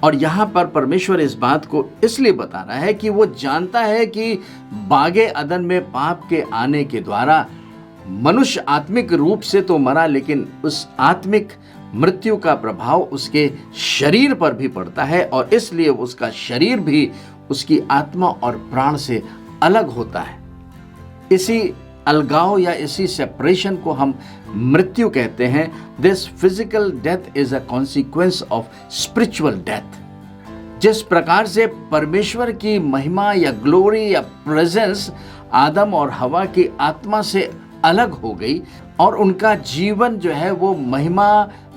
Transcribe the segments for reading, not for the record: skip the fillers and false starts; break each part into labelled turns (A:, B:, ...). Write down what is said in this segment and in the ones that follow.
A: और यहाँ पर परमेश्वर इस बात को इसलिए बता रहा है कि वो जानता है कि बागे अदन में पाप के आने के द्वारा मनुष्य आत्मिक रूप से तो मरा, लेकिन उस आत्मिक मृत्यु का प्रभाव उसके शरीर पर भी पड़ता है और इसलिए उसका शरीर भी उसकी आत्मा और प्राण से अलग होता है। इसी अलगाव या इसी सेपरेशन को हम मृत्यु कहते हैं। This physical death is a consequence of spiritual death. जिस प्रकार से परमेश्वर की महिमा या ग्लोरी या प्रेजेंस आदम और हवा की आत्मा से अलग हो गई और उनका जीवन जो है वो महिमा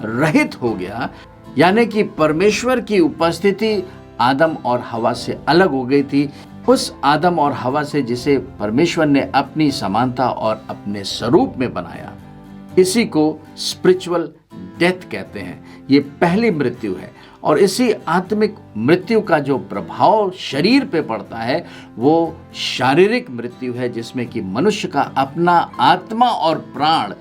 A: रहित हो गया, यानी कि परमेश्वर की उपस्थिति आदम और हवा से अलग हो गई थी। उस आदम और हवा से जिसे परमेश्वर ने अपनी समानता और अपने स्वरूप में बनाया, इसी को स्पिरिचुअल डेथ कहते हैं। ये पहली मृत्यु है और इसी आत्मिक मृत्यु का जो प्रभाव शरीर पे पड़ता है वो शारीरिक मृत्यु है, जिसमें कि मनुष्य का अपना आत्मा और प्राण,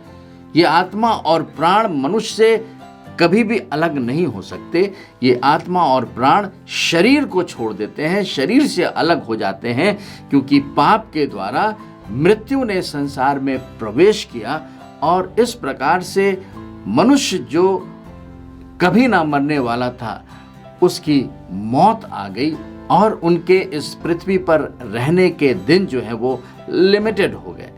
A: ये आत्मा और प्राण मनुष्य से कभी भी अलग नहीं हो सकते। ये आत्मा और प्राण शरीर को छोड़ देते हैं, शरीर से अलग हो जाते हैं, क्योंकि पाप के द्वारा मृत्यु ने संसार में प्रवेश किया और इस प्रकार से मनुष्य जो कभी ना मरने वाला था उसकी मौत आ गई और उनके इस पृथ्वी पर रहने के दिन जो है वो लिमिटेड हो गए।